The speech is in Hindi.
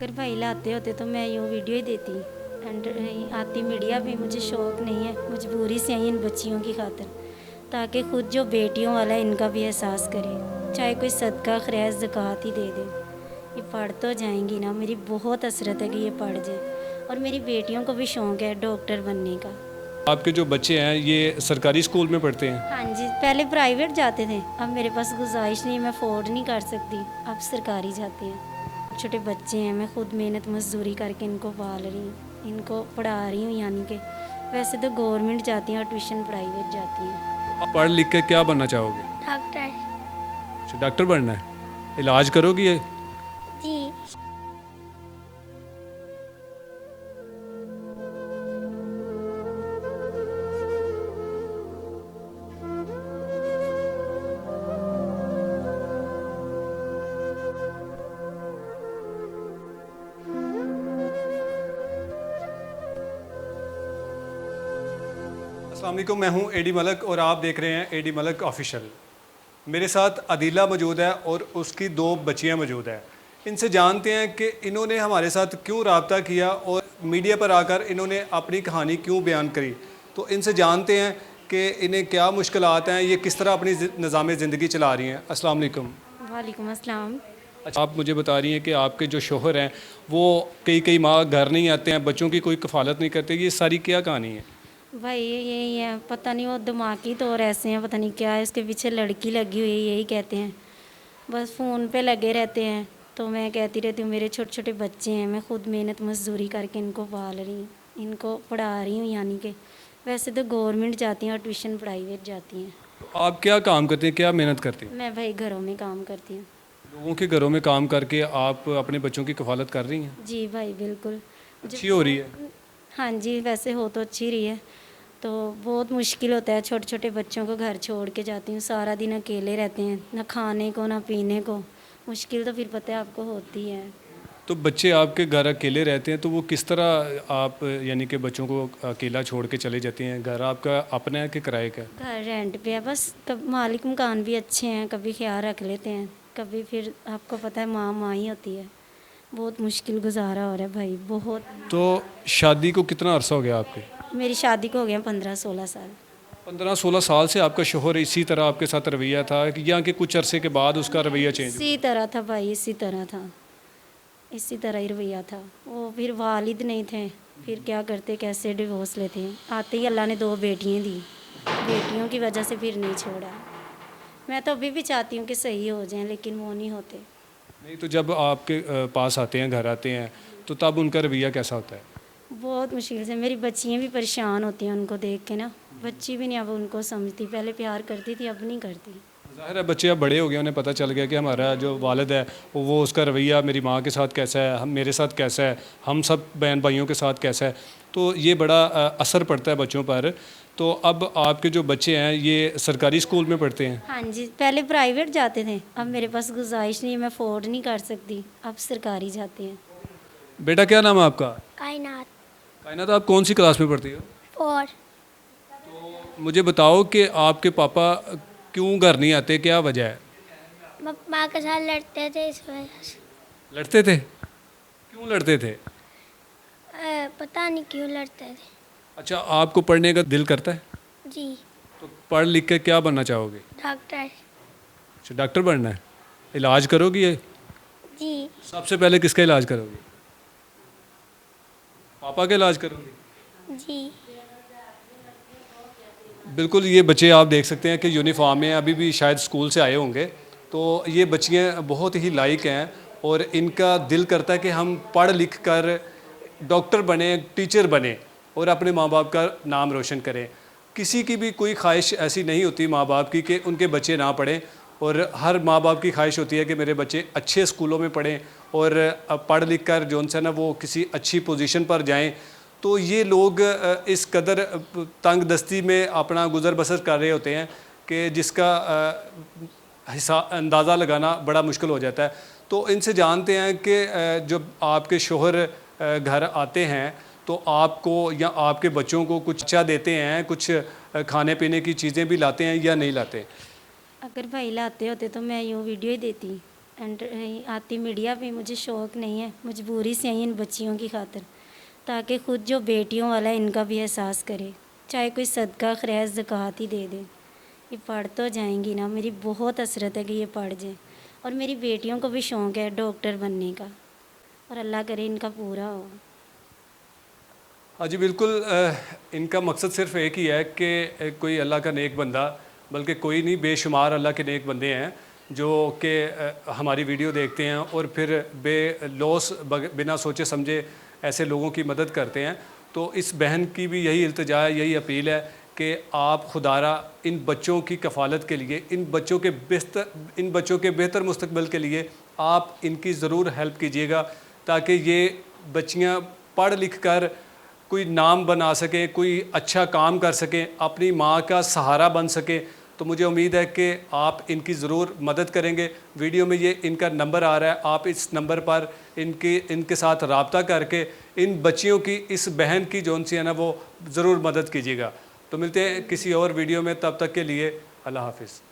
अगर भाई लाते होते तो मैं यूँ वीडियो ही देती। एंड आती मीडिया पे मुझे शौक़ नहीं है, मजबूरी से आई इन बच्चियों की खातिर, ताकि खुद जो बेटियों वाला है इनका भी एहसास करें, चाहे कोई सदका खैर ज़कात ही दे दे। ये पढ़ तो जाएंगी ना, मेरी बहुत हसरत है कि ये पढ़ जाए, और मेरी बेटियों को भी शौक़ है डॉक्टर बनने का। आपके जो बच्चे हैं ये सरकारी स्कूल में पढ़ते हैं? हाँ जी, पहले प्राइवेट जाते थे, अब मेरे पास गुंजाइश नहीं, मैं अफोर्ड नहीं कर सकती, अब सरकारी जाते हैं। छोटे बच्चे हैं, मैं खुद मेहनत मजदूरी करके इनको पाल रही हूँ, इनको पढ़ा रही हूँ। यानी कि वैसे तो गवर्नमेंट जाती हैं और ट्यूशन प्राइवेट जाती हैं। आप पढ़ लिख के क्या बनना चाहोगे? डॉक्टर। अच्छा, डॉक्टर बनना है। इलाज करोगी ये? जी। अस्सलाम वालेकुम, मैं हूं एडी मलक और आप देख रहे हैं एडी मलक ऑफिशियल। मेरे साथ अदीला मौजूद है और उसकी दो बच्चियां मौजूद हैं। इनसे जानते हैं कि इन्होंने हमारे साथ क्यों रब्ता किया और मीडिया पर आकर इन्होंने अपनी कहानी क्यों बयान करी। तो इनसे जानते हैं कि इन्हें क्या मुश्किलात हैं, ये किस तरह अपनी निज़ाम ज़िंदगी चला रही हैं। अस्सलाम वालेकुम। वालेकुम अस्सलाम। अच्छा, आप मुझे बता रही हैं कि आपके जो शोहर हैं वो कई माह घर नहीं आते हैं, बच्चों की कोई कफ़ालत नहीं करते, ये सारी क्या कहानी है? भाई यही है, पता नहीं वो दिमागी तौर ऐसे हैं, पता नहीं क्या है, इसके पीछे लड़की लगी हुई है, यही कहते हैं। बस फ़ोन पे लगे रहते हैं, तो मैं कहती रहती हूँ मेरे छोटे छोटे बच्चे हैं, मैं खुद मेहनत मजदूरी करके इनको पाल रही हूँ, इनको पढ़ा रही हूँ। यानी कि वैसे तो गवर्नमेंट जाती हैं और ट्यूशन प्राइवेट जाती हैं। आप क्या काम करते हैं, क्या मेहनत करते हैं? मैं भाई घरों में काम करती हूँ। लोगों के घरों में काम करके आप अपने बच्चों की कफ़ालत कर रही हैं? जी भाई बिल्कुल। अच्छी हो रही है? हाँ जी, वैसे हो तो अच्छी रही है। तो बहुत मुश्किल होता है, छोटे छोटे बच्चों को घर छोड़ के जाती हूँ, सारा दिन अकेले रहते हैं, ना खाने को ना पीने को। मुश्किल तो फिर पता है आपको होती है। तो बच्चे आपके घर अकेले रहते हैं, तो वो किस तरह आप यानी कि बच्चों को अकेला छोड़ के चले जाते हैं? घर आपका अपना है कि किराए का? घर रेंट पे है, बस कब मालिक मकान भी अच्छे हैं, कभी ख्याल रख लेते हैं, कभी फिर आपको पता है माँ ही होती है। बहुत मुश्किल गुजारा हो रहा है भाई, बहुत। तो शादी को कितना अरसा हो गया आपके? मेरी शादी को हो गया 15-16 साल। 15-16 साल से आपका शोहर इसी तरह आपके साथ रवैया था या कि कुछ अरसे के बाद उसका रवैया चेंज हुआ? इसी तरह था भाई, इसी तरह था, इसी तरह ही रवैया था। वो फिर वालिद नहीं थे, फिर क्या करते, कैसे डिवोर्स लेते। आते ही अल्लाह ने 2 बेटियाँ दी, बेटियों की वजह से फिर नहीं छोड़ा। मैं तो अभी भी चाहती हूँ कि सही हो जाएं, लेकिन वो नहीं होते। नहीं, तो जब आपके पास आते हैं, घर आते हैं, तो तब उनका रवैया कैसा होता है? बहुत मुश्किल से। मेरी बच्चियाँ भी परेशान होती हैं उनको देख के ना, बच्ची भी नहीं अब उनको समझती, पहले प्यार करती थी, अब नहीं करती। ज़ाहिर है बच्चे अब बड़े हो गए, उन्हें पता चल गया कि हमारा जो वालिद है वो उसका रवैया मेरी माँ के साथ कैसा है, हम मेरे साथ कैसा है, हम सब बहन भाइयों के साथ कैसा है। तो ये बड़ा असर पड़ता है बच्चों पर। तो अब आपके जो बच्चे हैं ये सरकारी स्कूल में पढ़ते हैं? हाँ जी, पहले प्राइवेट जाते थे, अब मेरे पास गुंजाइश नहीं, मैं अफोर्ड नहीं कर सकती, अब सरकारी जाते हैं। बेटा क्या नाम है आपका? कायनात। कायनात, आप कौन सी क्लास में पढ़ती हो? और मुझे बताओ कि आपके पापा क्यों घर नहीं आते, क्या वजह है? माँ के साथ लड़ते थे इस वजह से। लड़ते थे? क्यों लड़ते थे? पता नहीं क्यों लड़ते थे। अच्छा, आपको पढ़ने का दिल करता है? जी। तो पढ़ लिख के क्या बनना चाहोगे? डॉक्टर। अच्छा, डॉक्टर बनना है। इलाज करोगी ये? जी। सबसे पहले किसका इलाज करोगी? पापा का इलाज करोगी? जी। बिल्कुल, ये बच्चे आप देख सकते हैं कि यूनिफॉर्म में अभी भी शायद स्कूल से आए होंगे। तो ये बच्चियाँ बहुत ही लायक हैं और इनका दिल करता है कि हम पढ़ लिख कर डॉक्टर बने, टीचर बने और अपने माँ बाप का नाम रोशन करें। किसी की भी कोई ख्वाहिश ऐसी नहीं होती माँ बाप की कि उनके बच्चे ना पढ़ें, और हर माँ बाप की ख्वाहिश होती है कि मेरे बच्चे अच्छे स्कूलों में पढ़ें और पढ़ लिख कर जो उनसे ना वो किसी अच्छी पोजीशन पर जाएं। तो ये लोग इस कदर तंग दस्ती में अपना गुज़र बसर कर रहे होते हैं कि जिसका अंदाज़ा लगाना बड़ा मुश्किल हो जाता है। तो इनसे जानते हैं कि जब आपके शोहर घर आते हैं तो आपको या आपके बच्चों को कुछ अच्छा देते हैं, कुछ खाने पीने की चीज़ें भी लाते हैं या नहीं लाते? अगर भाई लाते होते तो मैं यूँ वीडियो ही देती। एंड आती मीडिया पे मुझे शौक़ नहीं है, मजबूरी से आई इन बच्चियों की खातिर, ताकि ख़ुद जो बेटियों वाला है इनका भी एहसास करे, चाहे कोई सदका खैर ज़कात ही दे दे। ये पढ़ तो जाएंगी ना, मेरी बहुत हसरत है कि ये पढ़ जाएँ, और मेरी बेटियों को भी शौक़ है डॉक्टर बनने का, और अल्लाह करे इनका पूरा हो। हाँ जी बिल्कुल, इनका मकसद सिर्फ़ एक ही है कि कोई अल्लाह का नेक बंदा, बल्कि कोई नहीं, बेशुमार अल्लाह के नेक बंदे हैं जो कि हमारी वीडियो देखते हैं और फिर बेलौस बिना सोचे समझे ऐसे लोगों की मदद करते हैं। तो इस बहन की भी यही इल्तिजा है, यही अपील है कि आप खुदारा इन बच्चों की कफ़ालत के लिए, इन बच्चों के बेहतर मुस्तकबिल के लिए आप इनकी ज़रूर हेल्प कीजिएगा, ताकि ये बच्चियाँ पढ़ लिख कर कोई नाम बना सकें, कोई अच्छा काम कर सकें, अपनी माँ का सहारा बन सकें। तो मुझे उम्मीद है कि आप इनकी ज़रूर मदद करेंगे। वीडियो में ये इनका नंबर आ रहा है, आप इस नंबर पर इनके साथ रब्ता करके इन बच्चियों की, इस बहन की जौन सी है ना, वो ज़रूर मदद कीजिएगा। तो मिलते हैं किसी और वीडियो में, तब तक के लिए अल्लाह हाफ़िज़।